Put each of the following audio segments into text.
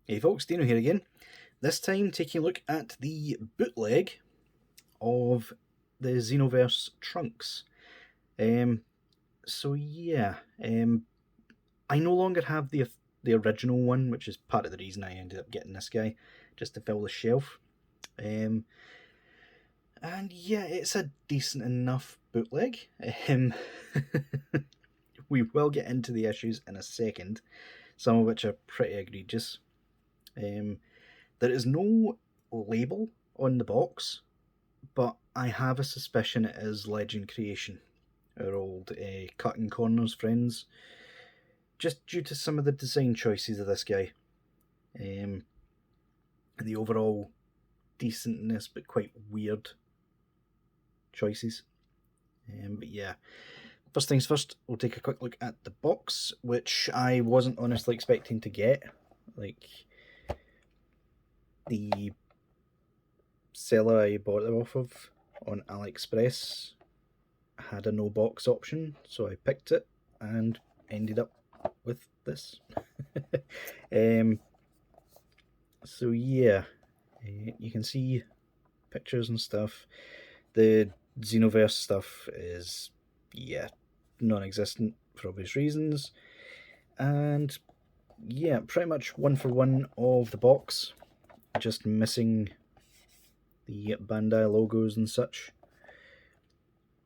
Hey folks, Deano here again. This time taking a look at the bootleg of the Xenoverse trunks. So yeah, I no longer have the original one, which is part of the reason I ended up getting this guy, just to fill the shelf. And yeah, it's a decent enough bootleg. We will get into the issues in a second, some of which are pretty egregious. There is no label on the box, but I have a suspicion it is Legend Creation, our old cutting corners friends, just due to some of the design choices of this guy. The overall decentness, but quite weird choices. But yeah, first things first, we'll take a quick look at the box, which I wasn't honestly expecting to get. Like, the seller I bought it off of on AliExpress had a no box option, so I picked it and ended up with this. So yeah, you can see pictures and stuff. The Xenoverse stuff is, yeah, non-existent for obvious reasons, and yeah, pretty much one for one of the box, just missing the Bandai logos and such.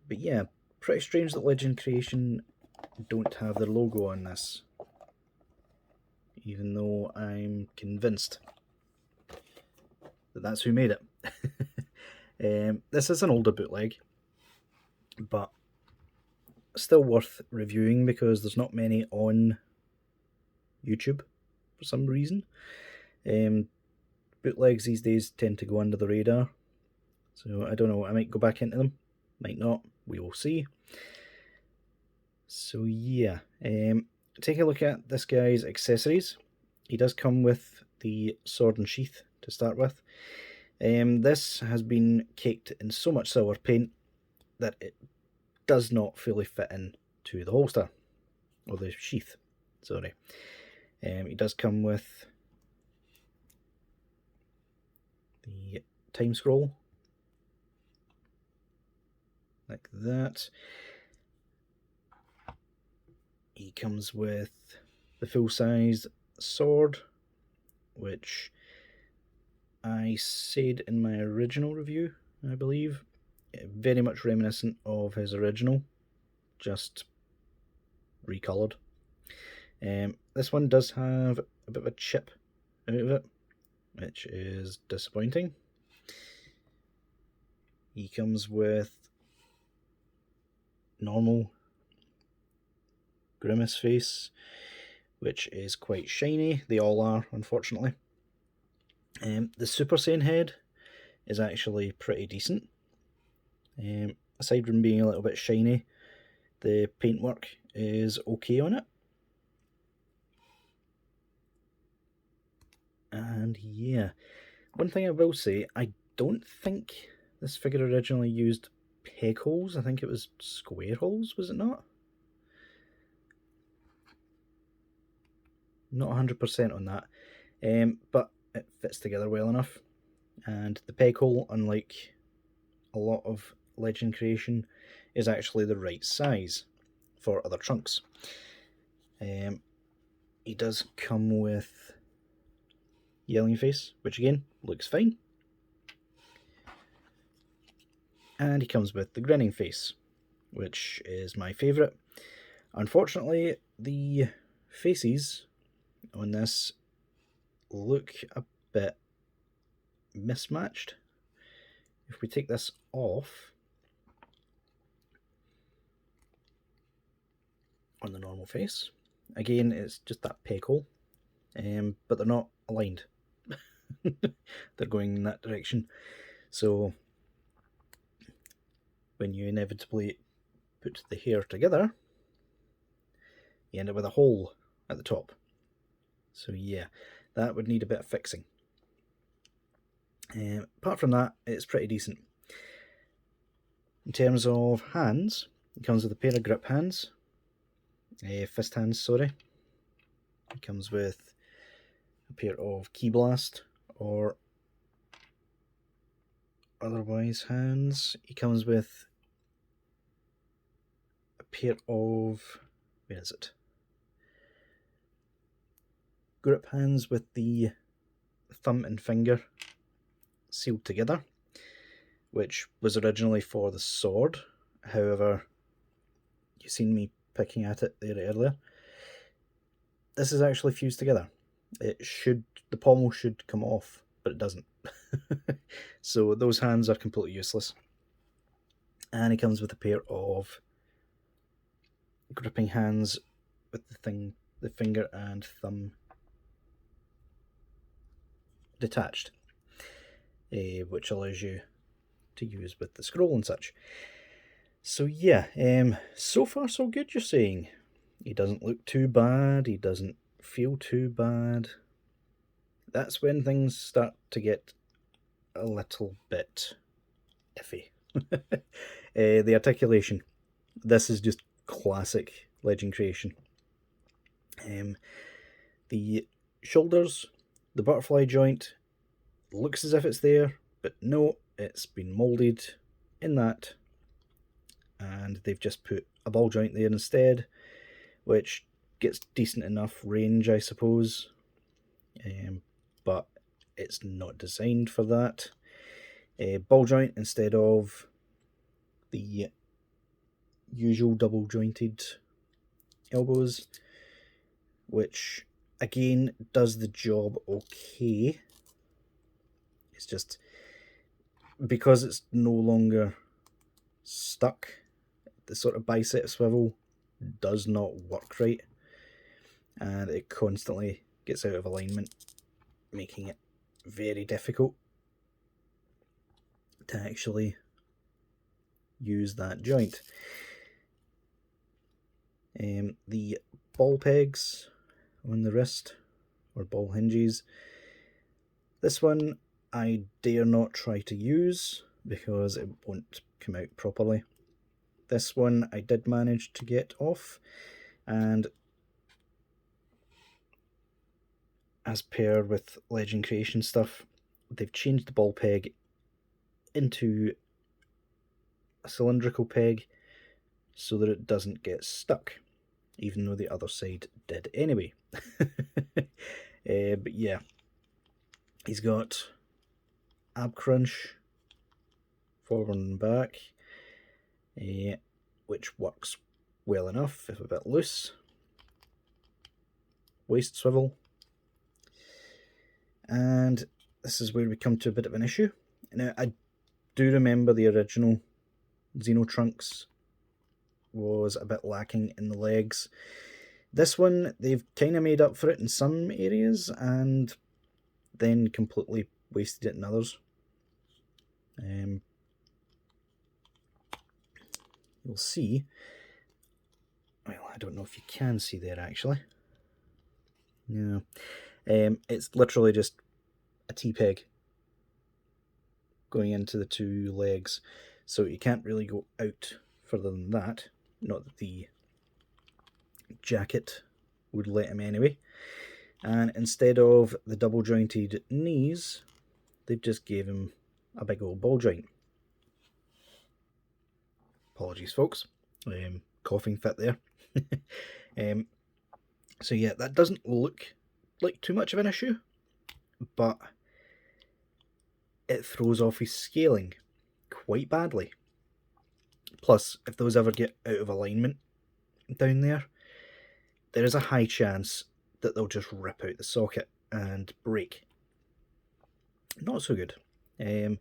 But yeah, pretty strange that Legend Creation don't have their logo on this, even though I'm convinced that that's who made it. This is an older bootleg, but still worth reviewing because there's not many on YouTube for some reason. Bootlegs these days tend to go under the radar, so I don't know, I might go back into them, might not, we will see. So yeah, take a look at this guy's accessories. He does come with the sword and sheath to start with. This has been caked in so much silver paint that it does not fully fit in to the holster, or the sheath, sorry. It does come with the time scroll, like that. He comes with the full-size sword, which I said in my original review, I believe, very much reminiscent of his original, just recolored. This one does have a bit of a chip out of it, which is disappointing. He comes with normal Grimace face, which is quite shiny. They all are, unfortunately. The Super Saiyan head is actually pretty decent. Aside from being a little bit shiny, the paintwork is okay on it. And yeah, one thing I will say, I don't think this figure originally used peg holes. I think it was square holes, was it not? Not 100% on that, but it fits together well enough. And the peg hole, unlike a lot of Legend Creation, is actually the right size for other trunks. He does come with yelling face, which again looks fine. And he comes with the grinning face, which is my favourite. Unfortunately, the faces on this look a bit mismatched. If we take this off on the normal face, again it's just that peg hole, but they're not aligned. They're going in that direction, so when you inevitably put the hair together, you end up with a hole at the top. So yeah, that would need a bit of fixing. Apart from that, it's pretty decent. In terms of hands, it comes with a pair of grip hands, fist hands, sorry. It comes with a pair of Key Blast or otherwise hands. He comes with a pair of, where is it? Grip hands with the thumb and finger sealed together, which was originally for the sword. However, you've seen me picking at it there earlier. This is actually fused together. The pommel should come off, but it doesn't. So those hands are completely useless. And he comes with a pair of gripping hands with the finger and thumb detached, which allows you to use with the scroll and such. So yeah, so far so good, you're saying. He doesn't look too bad, he doesn't feel too bad. That's when things start to get a little bit iffy. The articulation. This is just classic Legend creation. The shoulders, the butterfly joint, looks as if it's there, but no, it's been moulded in that, and they've just put a ball joint there instead, which gets decent enough range, I suppose, but it's not designed for that. Ball joint instead of the usual double jointed elbows, which again does the job okay. It's just because it's no longer stuck, the sort of bicep swivel does not work right, and it constantly gets out of alignment, making it very difficult to actually use that joint. The ball pegs on the wrist, or ball hinges, this one I dare not try to use because it won't come out properly. This one I did manage to get off, and as per with Legend creation stuff, they've changed the ball peg into a cylindrical peg so that it doesn't get stuck, even though the other side did anyway. But yeah, he's got ab crunch forward and back, which works well enough if a bit loose. Waist swivel, and this is where we come to a bit of an issue. Now, I do remember the original Xeno Trunks was a bit lacking in the legs. This one, they've kind of made up for it in some areas and then completely wasted it in others. You'll see, well, I don't know if you can see there actually. No, it's literally just a T-peg going into the two legs, so you can't really go out further than that. Not that the jacket would let him anyway. And instead of the double jointed knees, they've just gave him a big old ball joint. Apologies, folks. Coughing fit there. So yeah, that doesn't look like too much of an issue, but it throws off his scaling quite badly. Plus, if those ever get out of alignment down there, there is a high chance that they'll just rip out the socket and break. Not so good. They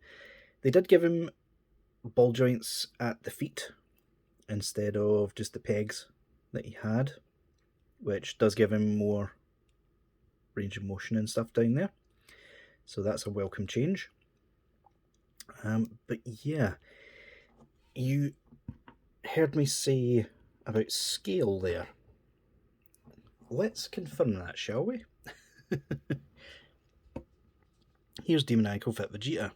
did give him ball joints at the feet instead of just the pegs that he had, which does give him more range of motion and stuff down there. So that's a welcome change. But yeah, you heard me say about scale there. Let's confirm that, shall we? Here's Demoniacal Fit Vegeta.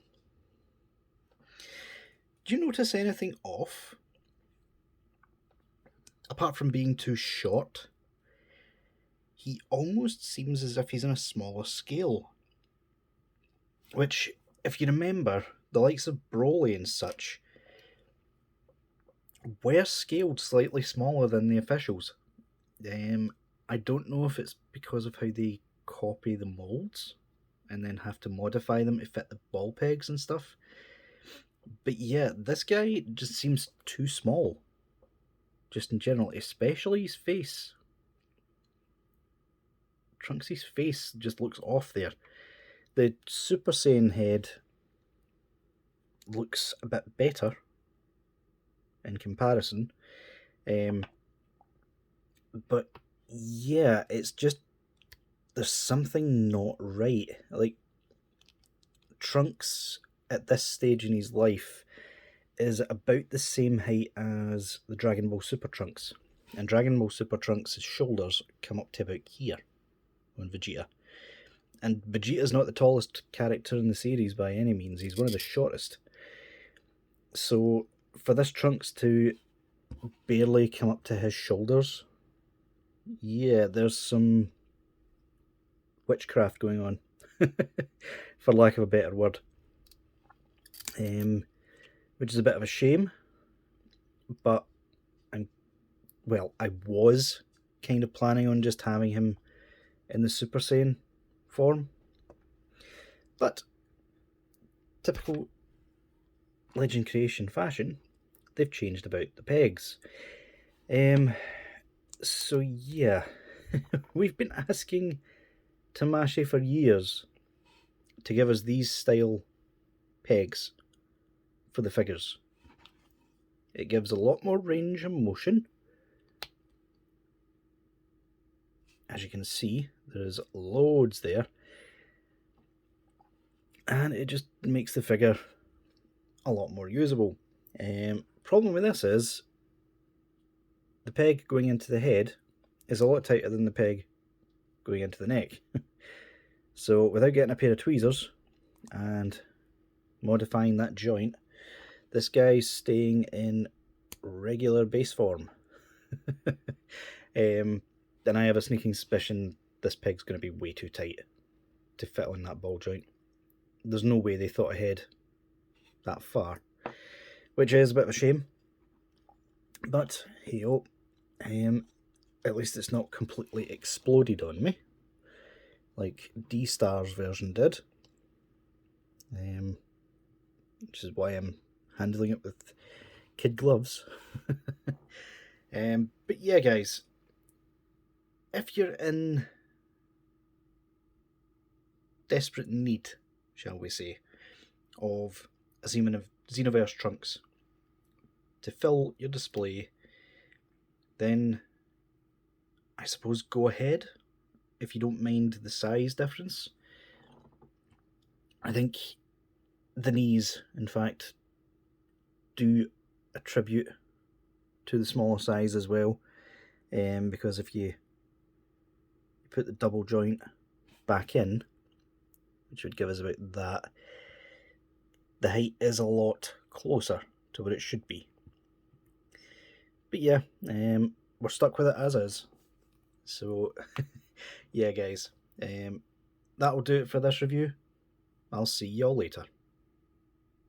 Do you notice anything off? Apart from being too short, he almost seems as if he's on a smaller scale. Which, if you remember, the likes of Broly and such were scaled slightly smaller than the officials. I don't know if it's because of how they copy the molds and then have to modify them to fit the ball pegs and stuff. But yeah, this guy just seems too small. Just in general, especially his face. Trunks' face just looks off there. The Super Saiyan head looks a bit better in comparison. But yeah, it's just, there's something not right. Like, Trunks at this stage in his life is about the same height as the Dragon Ball Super Trunks. And Dragon Ball Super Trunks' shoulders come up to about here on Vegeta. And Vegeta's not the tallest character in the series by any means, he's one of the shortest. So for this Trunks to barely come up to his shoulders, yeah, there's some witchcraft going on, for lack of a better word. Which is a bit of a shame, but I was kind of planning on just having him in the Super Saiyan form, but typical Legend Creation fashion, they've changed about the pegs. So yeah, we've been asking Tamashii for years to give us these style pegs for the figures. It gives a lot more range and motion. As you can see, there's loads there. And it just makes the figure a lot more usable. Problem with this is, the peg going into the head is a lot tighter than the peg going into the neck. So without getting a pair of tweezers and modifying that joint, this guy's staying in regular base form. And I have a sneaking suspicion this peg's going to be way too tight to fit on that ball joint. There's no way they thought ahead that far, which is a bit of a shame. But hey-oh, at least it's not completely exploded on me, like D-Star's version did. Which is why I'm handling it with kid gloves. But yeah, guys, if you're in desperate need, shall we say, of a Xenoverse Trunks to fill your display, then I suppose go ahead if you don't mind the size difference. I think the knees, in fact, do attribute to the smaller size as well, because if you put the double joint back in, which would give us about that, the height is a lot closer to what it should be. But yeah, we're stuck with it as is. So yeah, guys, that'll do it for this review. I'll see y'all later.